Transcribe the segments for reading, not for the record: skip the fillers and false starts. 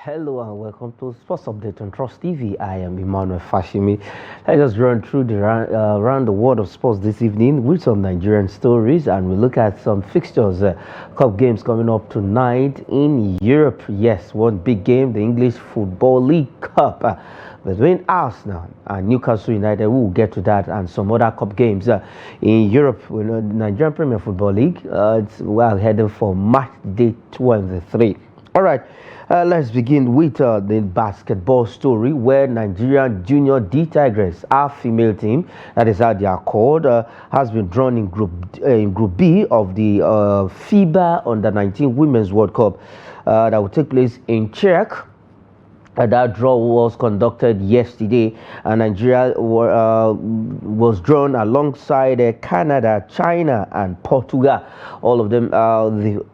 Hello and welcome to Sports Update on Trust TV. I am Emmanuel Fashimi. Let us run through the around the world of sports this evening with some Nigerian stories, and we look at some fixtures, cup games coming up tonight in Europe. Yes, one big game, the English Football League Cup. Between Arsenal and Newcastle United. We will get to that and some other cup games in Europe. We know the Nigerian Premier Football League. We're heading for match day 23. All right, let's begin with the basketball story where Nigerian Junior D Tigress, our female team, that is how they are called, has been drawn in Group B of the FIBA Under-19 Women's World Cup that will take place in Czech. That draw was conducted yesterday, and Nigeria was drawn alongside Canada, China, and Portugal. All of them, the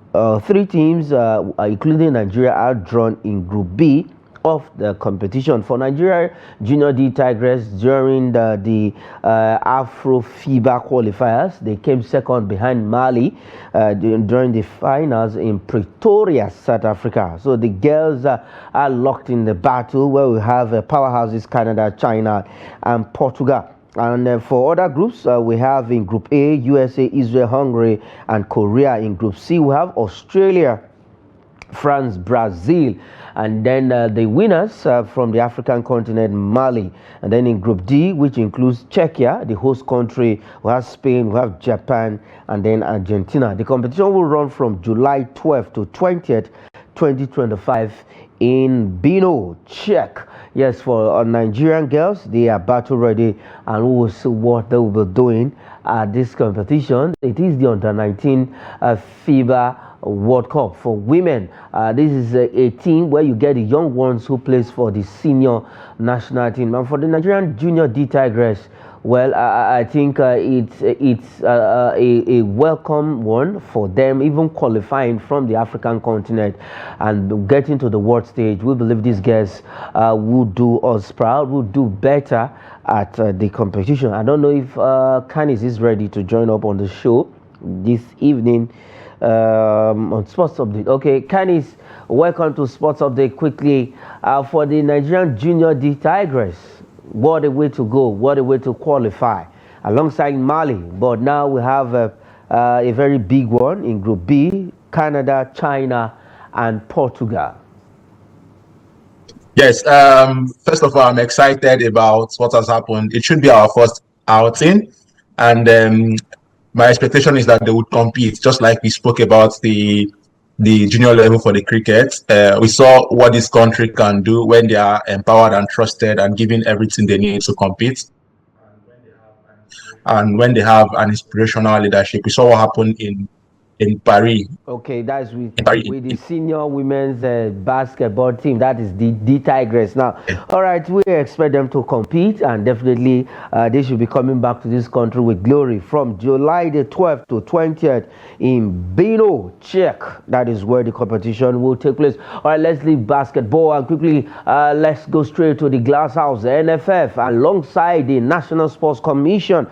three teams, including Nigeria, are drawn in Group B of the competition. For Nigeria Junior D Tigress, during the Afro FIBA qualifiers, they came second behind Mali during the finals in Pretoria, South Africa. So the girls are locked in the battle where we have powerhouses Canada, China, and Portugal. And for other groups, we have in Group A, USA, Israel, Hungary, and Korea. In Group C, we have Australia, France, Brazil, and then the winners from the African continent, Mali. And then in Group D, which includes Czechia, the host country, we have Spain, we have Japan, and then Argentina. The competition will run from July 12th to 20th, 2025 in Brno, Czech. Yes, for our Nigerian girls, they are battle ready, and we will see what they will be doing at this competition. It is the Under-19 FIBA World Cup for women. This is a team where you get the young ones who plays for the senior national team. And for the Nigerian Junior D Tigress, well, I think it's a welcome one for them, even qualifying from the African continent and getting to the world stage. We believe these guys will do us proud, will do better at the competition. I don't know if Canis is ready to join up on the show this evening. On Sports Update. Okay, Canis, welcome to Sports Update. Quickly, for the Nigerian Junior D Tigress, what a way to go, what a way to qualify alongside Mali. But now we have a very big one in Group B, Canada, China, and Portugal. Yes, first of all, I'm excited about what has happened. It should be our first outing, and my expectation is that they would compete, just like we spoke about the junior level for the cricket. We saw what this country can do when they are empowered and trusted and given everything they need to compete. And when they have an inspirational leadership, we saw what happened in Paris. Okay, that's with the senior women's basketball team. That is the D Tigress. Now, all right, we expect them to compete, and definitely they should be coming back to this country with glory from July the 12th to 20th in Brno, Czech. That is where the competition will take place. All right, let's leave basketball and quickly let's go straight to the glass house. The NFF alongside the National Sports Commission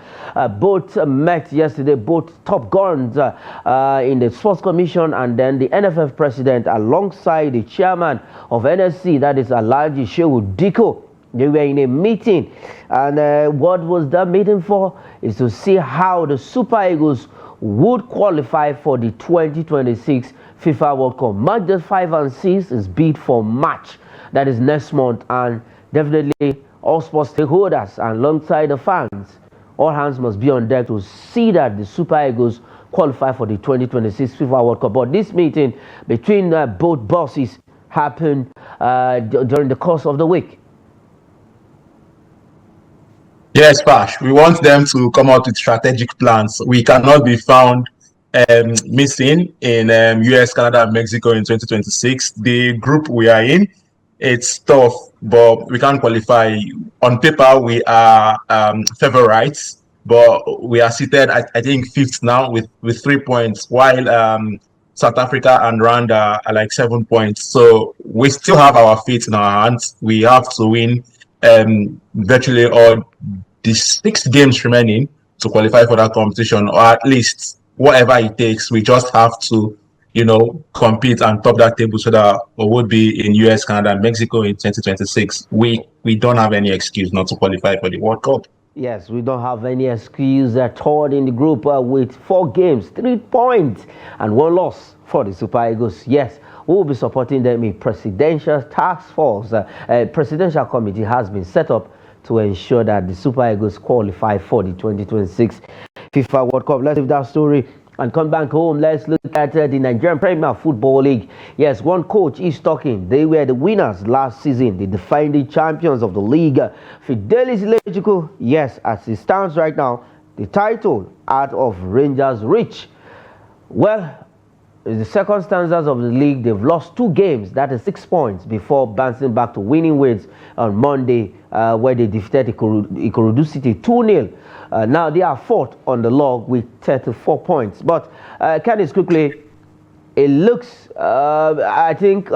both met yesterday, both top guns in the Sports Commission, and then the NFF president alongside the chairman of NSC, that is Alhaji Shehu Diko. They were in a meeting, and what was that meeting for? Is to see how the Super Eagles would qualify for the 2026 FIFA World Cup. Matches 5 and 6 is bid for March, that is next month, and definitely all sports stakeholders and alongside the fans, all hands must be on deck to see that the Super Eagles qualify for the 2026 FIFA World Cup. But this meeting between both bosses happened during the course of the week. Yes, Pash. We want them to come out with strategic plans. We cannot be found missing in US, Canada, and Mexico in 2026. The group we are in, it's tough, but we can't qualify. On paper, we are favorites, but we are seated, I think, 5th now with 3 points, while South Africa and Rwanda are like 7 points. So we still have our feet in our hands. We have to win virtually all the 6 games remaining to qualify for that competition, or at least whatever it takes. We just have to compete and top that table so that we would be in US, Canada, and Mexico in 2026. We don't have any excuse not to qualify for the World Cup. Yes, we don't have any excuse. Third in the group with 4 games, 3 points, and 1 loss for the Super Eagles. Yes, we will be supporting them. A presidential task force, a presidential committee has been set up to ensure that the Super Eagles qualify for the 2026 FIFA World Cup. Let's leave that story and come back home. Let's look at the Nigerian Premier Football League. Yes, one coach is talking. They were the winners last season, the defending champions of the league. Fidelis Electrical, yes, as it stands right now, the title out of Rangers reach. Well, in the second stanzas of the league, they've lost 2 games, that is 6 points, before bouncing back to winning ways on Monday, where they defeated Ikorodu City 2-0. Now they are 4th on the log with 34 points. But Candice, quickly, it looks, I think,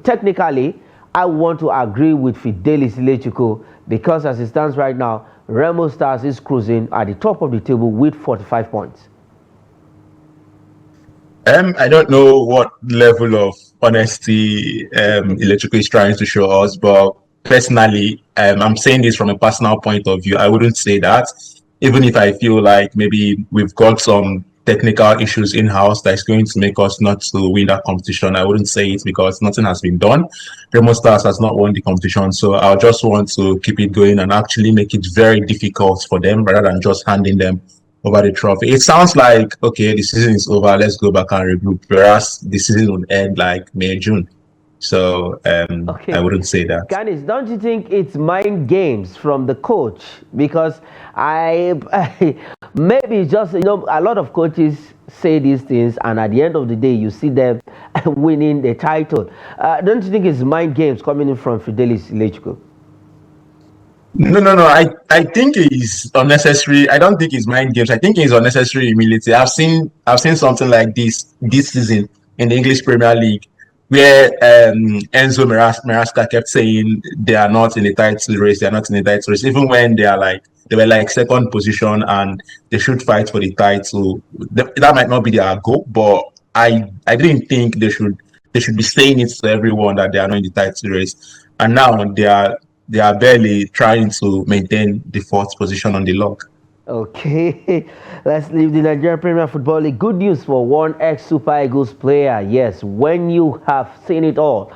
technically, I want to agree with Fidelis Electrico, because as it stands right now, Remo Stars is cruising at the top of the table with 45 points. I don't know what level of honesty Electrical is trying to show us, but personally, I'm saying this from a personal point of view. I wouldn't say that, even if I feel like maybe we've got some technical issues in-house that's going to make us not to win that competition. I wouldn't say it because nothing has been done. Remo Stars has not won the competition, so I just want to keep it going and actually make it very difficult for them rather than just handing them over the trophy. It sounds like, okay, the season is over, let's go back and regroup, whereas the season would end like May, June. So okay. I wouldn't say that. Ganis, don't you think it's mind games from the coach? Because maybe just, a lot of coaches say these things, and at the end of the day, you see them winning the title. Don't you think it's mind games coming in from Fidelis Electrico? No. I think it's unnecessary. I don't think it's mind games. I think it's unnecessary humility. I've seen something like this season in the English Premier League, where Enzo Marasca kept saying they are not in the title race. They are not in the title race, even when they were like second position and they should fight for the title. That might not be their goal, but I didn't think they should be saying it to everyone that they are not in the title race. And now they are barely trying to maintain the 4th position on the log. Okay, let's leave the Nigerian Premier Football League. Good news for one ex-Super Eagles player. Yes, when you have seen it all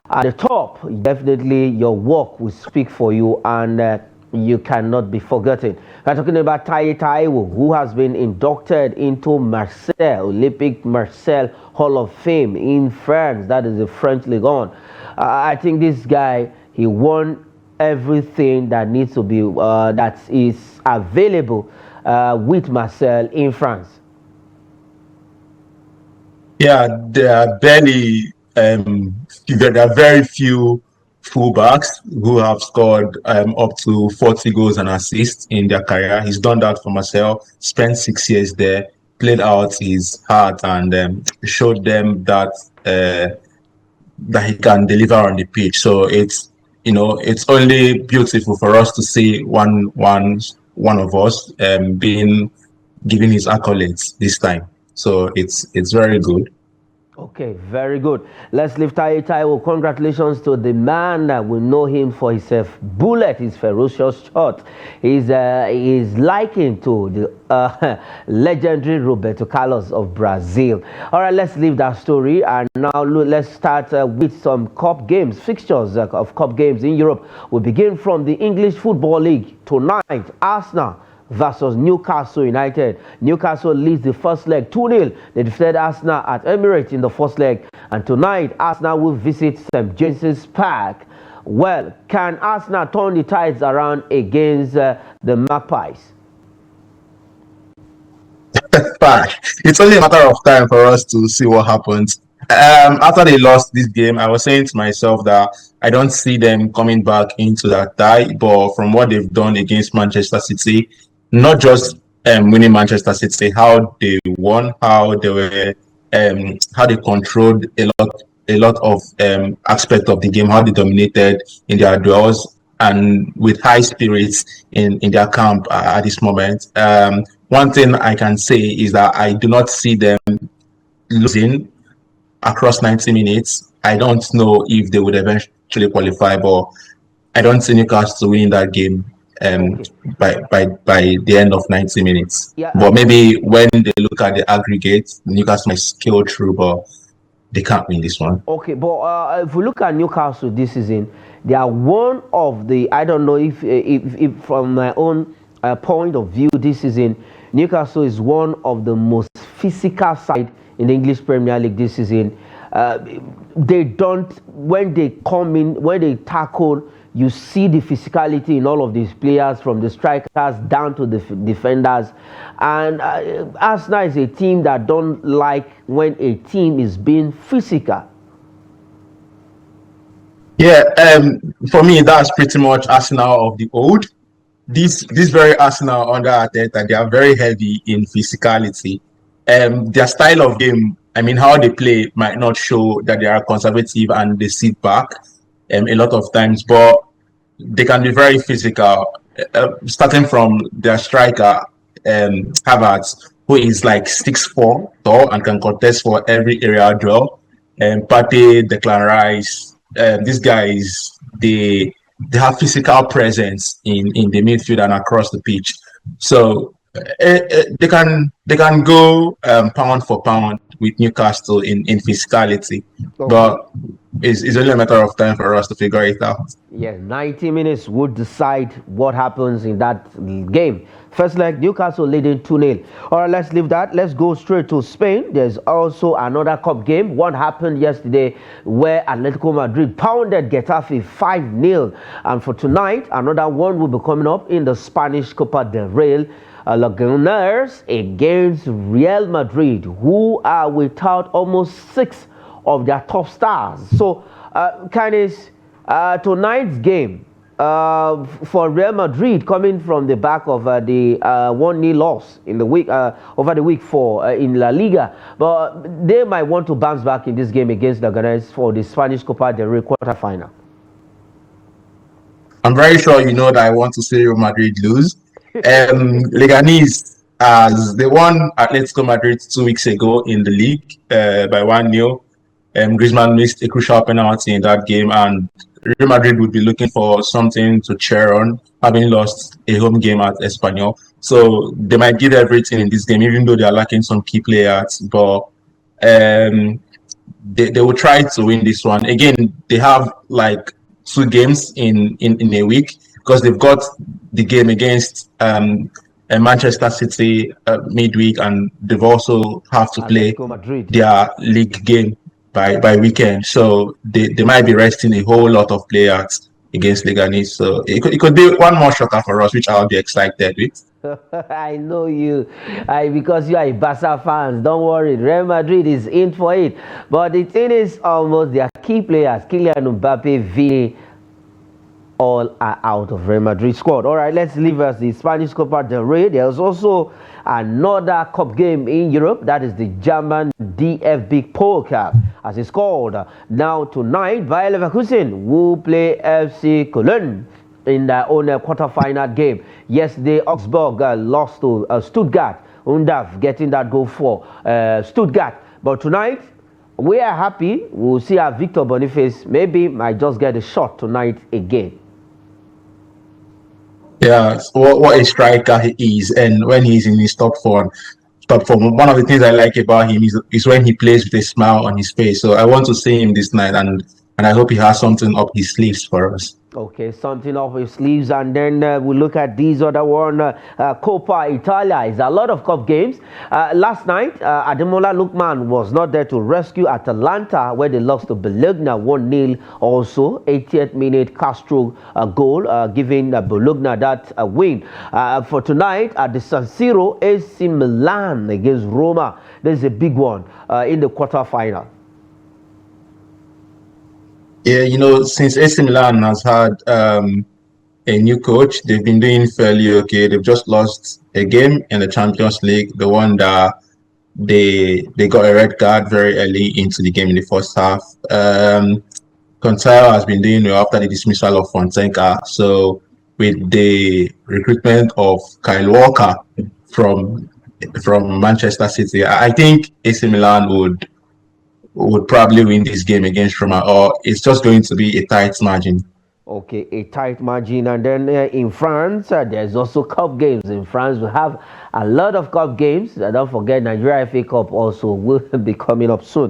at the top, definitely your work will speak for you, and you cannot be forgotten. We're talking about Taye Taiwo, who has been inducted into Marseille, Olympic Marseille Hall of Fame in France. That is the French Ligue 1. I think this guy, he won everything that needs to be that is available with Marcel in France. Yeah, there are very few fullbacks who have scored up to 40 goals and assists in their career. He's done that for Marcel, spent 6 years there, played out his heart, and showed them that that he can deliver on the pitch. So it's only beautiful for us to see one of us being given his accolades this time. So it's very good. Okay, very good. Let's leave Taye Taiwo. Congratulations to the man that we know him for his bullet, his ferocious shot. He's likened to the legendary Roberto Carlos of Brazil. All right, let's leave that story, and now let's start with some cup games, fixtures of cup games in Europe. We begin from the English Football League. Tonight, Arsenal versus Newcastle United. Newcastle leads the first leg 2-0. They defeated Arsenal at Emirates in the first leg. And tonight, Arsenal will visit St. James's Park. Well, can Arsenal turn the tides around against the Magpies? It's only a matter of time for us to see what happens. After they lost this game, I was saying to myself that I don't see them coming back into that tie. But from what they've done against Manchester City, not just winning Manchester City, how they won, how they were, how they controlled a lot of aspect of the game, how they dominated in their duels, and with high spirits in their camp at this moment. One thing I can say is that I do not see them losing across 90 minutes, I don't know if they would eventually qualify, but I don't see Newcastle winning that game um, Okay. by the end of 90 minutes. Yeah. But maybe when they look at the aggregate, Newcastle might scale through, but they can't win this one. Okay, but if we look at Newcastle this season, they are one of the, I don't know if from my own point of view this season, Newcastle is one of the most physical side in the English Premier League this season. They don't, when they come in, when they tackle, you see the physicality in all of these players, from the strikers down to the defenders. And Arsenal is a team that don't like when a team is being physical. Yeah, for me, that's pretty much Arsenal of the old. This very Arsenal under Arteta, they are very heavy in physicality. Their style of game, I mean, how they play might not show that they are conservative and they sit back a lot of times, but they can be very physical. Starting from their striker, Havertz, who is like 6'4" tall and can contest for every area duel. Partey, Declan Rice, these guys, they have physical presence in the midfield and across the pitch. So they can go pound for pound with Newcastle in physicality, Okay. but it's only a matter of time for us to figure it out. Yeah, 90 minutes would decide what happens in that game. First leg, Newcastle leading 2-0. All right, let's leave that. Let's go straight to Spain. There's also another cup game. One happened yesterday where Atletico Madrid pounded Getafe 5-0. And for tonight, another one will be coming up in the Spanish Copa del Rey. Leganes against Real Madrid, who are without almost 6 of their top stars. So, Canis, tonight's game for Real Madrid, coming from the back of the 1-0 loss in the week over the week 4 in La Liga, but they might want to bounce back in this game against Leganes for the Spanish Copa del Rey quarterfinal. I'm very sure you know that I want to see Real Madrid lose. Leganes, as they won Atletico Madrid 2 weeks ago in the league by 1-0. Griezmann missed a crucial penalty in that game, and Real Madrid would be looking for something to cheer on, having lost a home game at Espanyol. So they might give everything in this game, even though they are lacking some key players. But they will try to win this one. Again, they have like 2 games in a week, because they've got the game against Manchester City midweek, and they've also have to play their league game by weekend. So they might be resting a whole lot of players against Leganes. So it could be one more shocker for us, which I'll be excited with. I know you, because you are a Barca fans. Don't worry, Real Madrid is in for it. But the thing is, almost their key players, Kylian Mbappe, Vini, all are out of Real Madrid squad. All right, let's leave us the Spanish Copa del Rey. There's also another cup game in Europe. That is the German DFB Pokal, as it's called. Now tonight, Bayer Leverkusen will play FC Cologne in their own quarterfinal game. Yesterday, Augsburg lost to Stuttgart. Undav getting that goal for Stuttgart. But tonight, we are happy. We'll see our Victor Boniface maybe might just get a shot tonight again. Yeah, what a striker he is, and when he's in his top form, one of the things I like about him is when he plays with a smile on his face. So I want to see him this night, and I hope he has something up his sleeves for us. Okay, something off his sleeves, and then we look at these other one, Copa Italia. It's a lot of cup games. Last night, Ademola Lookman was not there to rescue Atalanta, where they lost to Bologna 1-0. Also, 80th minute Castro goal, giving Bologna that win. For tonight, at the San Siro, AC Milan against Roma. There's a big one in the quarterfinal. Yeah, since AC Milan has had a new coach, they've been doing fairly okay. They've just lost a game in the Champions League, the one that they got a red card very early into the game in the first half. Contel has been doing well after the dismissal of Fonseca. So with the recruitment of Kyle Walker from Manchester City, I think AC Milan would probably win this game against Roma, or it's just going to be a tight margin. Okay, a tight margin. And then in France, there's also cup games. In France, we have a lot of cup games. Don't forget, Nigeria FA Cup also will be coming up soon.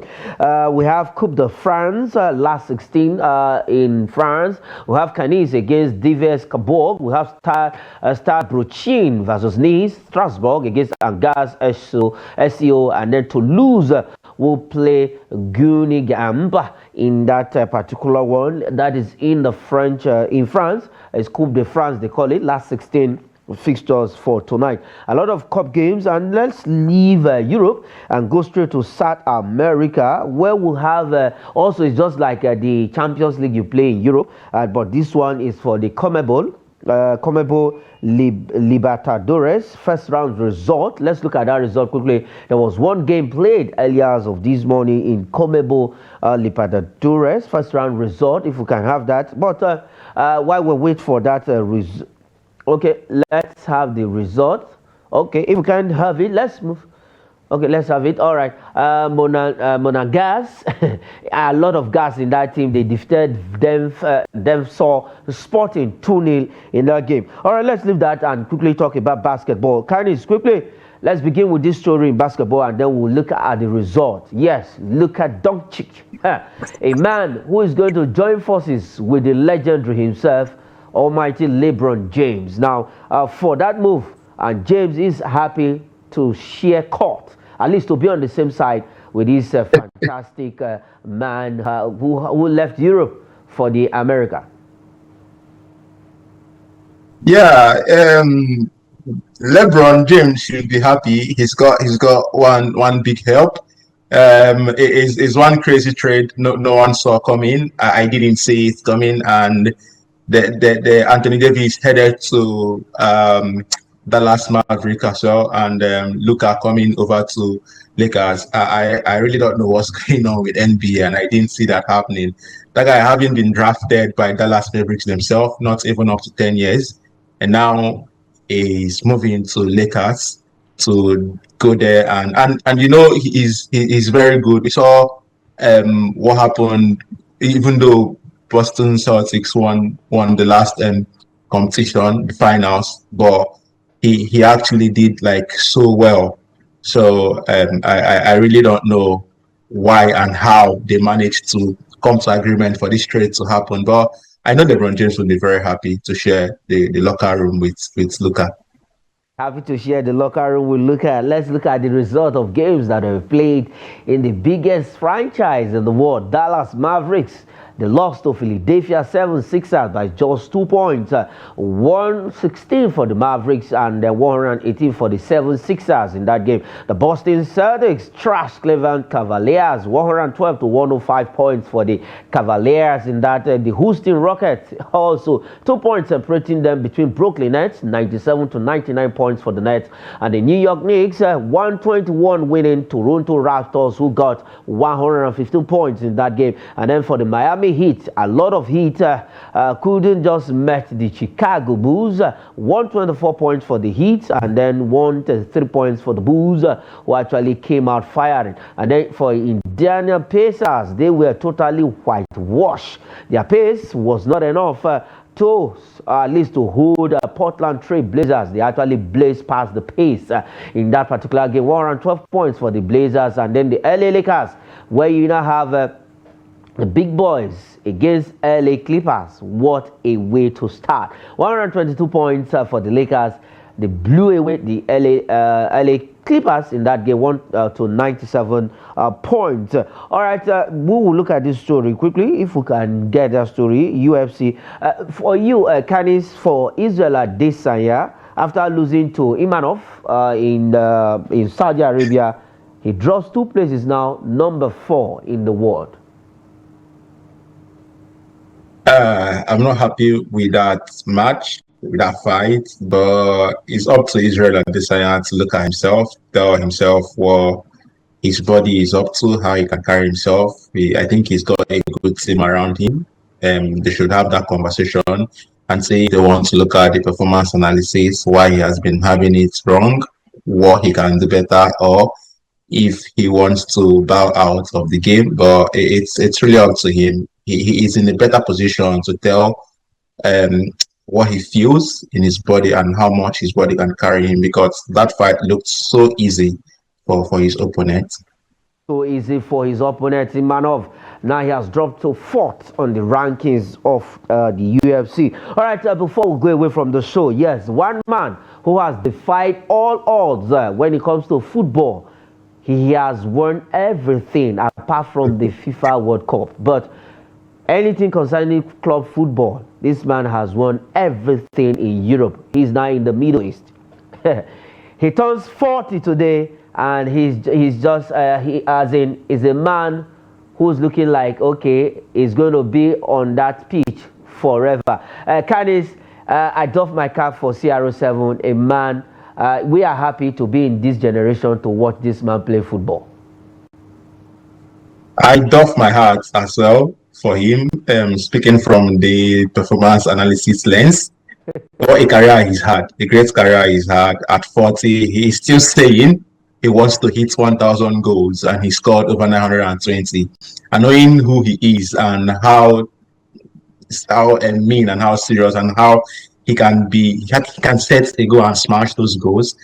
We have Coupe de France, last 16 in France. We have Canis against Dives Cabourg. We have Stade Brochin versus Nice. Strasbourg against Angers SEO. And then Toulouse will play Guingamp in that particular one. That is in the French, in France. It's Coupe de France, they call it. Last 16 fixtures for tonight. A lot of cup games, and let's leave Europe and go straight to South America, where we'll have also, it's just like the Champions League you play in Europe, but this one is for the CONMEBOL Libertadores first round result. Let's look at that result quickly. There was one game played earlier as of this morning in CONMEBOL Libertadores first round result, if we can have that. But while we wait for that result, okay, let's have the result. Okay, if we can have it, let's move. Okay, let's have it. All right. Monagas, a lot of gas in that team. They defeated them saw Sporting 2-0 in that game. All right, let's leave that and quickly talk about basketball. Kindness, quickly, let's begin with this story in basketball, and then we'll look at the result. Yes, look at Doncic, a man who is going to join forces with the legendary himself, almighty LeBron James. Now, for that move, and James is happy to share court, at least to be on the same side with this fantastic man who left Europe for the America. Yeah, LeBron James should be happy. He's got one big help. It is one crazy trade no one saw coming. I didn't see it coming, and the Anthony Davis headed to Dallas Maverick as well, and Luka coming over to Lakers. I really don't know what's going on with NBA, and I didn't see that happening. That guy having been drafted by Dallas Mavericks themselves, not even up to 10 years, and now is moving to Lakers to go there, and you know he's very good. We saw what happened, even though Boston Celtics won the last competition, the finals, but he actually did like so well. So I really don't know why and how they managed to come to agreement for this trade to happen. But I know LeBron James will be very happy to share the locker room with Luka. Happy to share the locker room with Luka. Let's look at the result of games that have played in the biggest franchise in the world, Dallas Mavericks. They lost to Philadelphia 76ers by just 2 points. 116 for the Mavericks and 118 for the 76ers in that game. The Boston Celtics trashed Cleveland Cavaliers 112 to 105 points for the Cavaliers in that. The Houston Rockets also 2 points separating them between Brooklyn Nets, 97 to 99 points for the Nets, and the New York Knicks 121 winning Toronto Raptors, who got 115 points in that game. And then for the Miami Heat, a lot of Heat couldn't just met the Chicago Bulls. 124 points for the Heat, and then 133 points for the Bulls, who actually came out firing. And then for Indiana Pacers, they were totally whitewashed. Their pace was not enough to at least to hold Portland Trail Blazers. They actually blazed past the pace in that particular game. 112 points for the Blazers. And then the LA Lakers, where you now have the big boys against LA Clippers. What a way to start. 122 points for the Lakers. They blew away the LA Clippers in that game, 1 to 97 points. All right, we will look at this story quickly, if we can get that story. UFC. For you, Canis, for Israel Adesanya, after losing to Imanov in Saudi Arabia, he drops 2 places now, number 4 in the world. I'm not happy with that match, with that fight, but it's up to Israel Adesanya to look at himself, tell himself what his body is up to, how he can carry himself. I think he's got a good team around him. They should have that conversation and say they want to look at the performance analysis, why he has been having it wrong, what he can do better, or if he wants to bow out of the game, but it's really up to him. He is in a better position to tell um, what he feels in his body and how much his body can carry him, because that fight looked so easy for his opponent. So easy for his opponent, Imanov. Now he has dropped to fourth on the rankings of the UFC. All right, before we go away from the show, yes, one man who has defied all odds when it comes to football. He has won everything apart from the FIFA World Cup. But anything concerning club football, this man has won everything in Europe. He's now in the Middle East. He turns 40 today, and he's just he as in is a man who's looking like, okay, he's going to be on that pitch forever. Canis, I doff my cap for CR7, a man. We are happy to be in this generation to watch this man play football. I doff my hat as well for him. Speaking from the performance analysis lens, what a career he's had, a great career he's had. At 40, he's still saying he wants to hit 1,000 goals, and he scored over 920. And knowing who he is and how mean and how serious and how he can set a goal and smash those goals.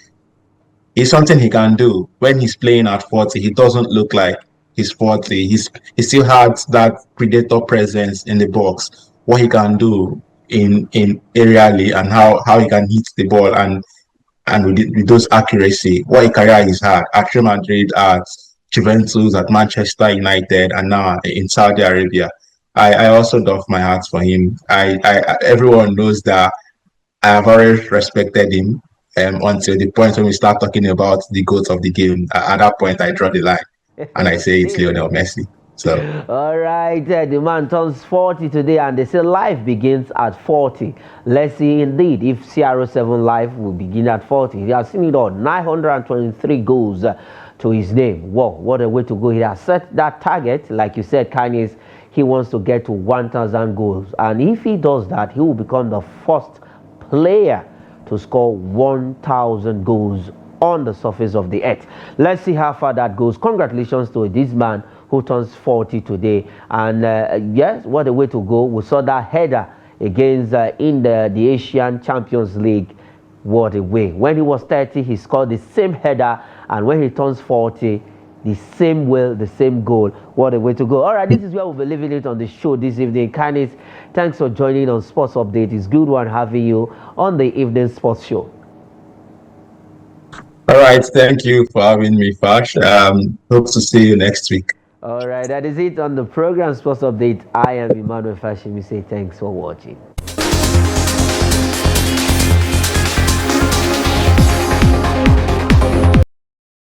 It's something he can do. When he's playing at 40, he doesn't look like he's 40. He still has that predator presence in the box. What he can do in aerially, and how he can hit the ball, and with those accuracy, what a career he's had at Real Madrid, at Juventus, at Manchester United, and now in Saudi Arabia. I also doff my hat for him. Everyone knows that I have always respected him until the point when we start talking about the goat of the game. At that point, I draw the line and I say it's Lionel Messi. So, all right, the man turns 40 today, and they say life begins at 40. Let's see indeed if CR7 life will begin at 40. He has seen it all, 923 goals to his name. Wow, what a way to go. He has set that target, like you said, Kanye. He wants to get to 1,000 goals, and if he does that, he will become the first player to score 1,000 goals on the surface of the earth. Let's see how far that goes. Congratulations to this man who turns 40 today. And yes, what a way to go. We saw that header against in the Asian Champions League. What a way. When he was 30, he scored the same header, and when he turns 40, the same will, the same goal. What a way to go. All right, this is where we'll be leaving it on the show this evening. Canis, thanks for joining on Sports Update. It's good one having you on the evening sports show. all right, thank you for having me, Fash. Hope to see you next week. All right, that is it on the program Sports Update. I am Emmanuel Fashimi. Say thanks for watching.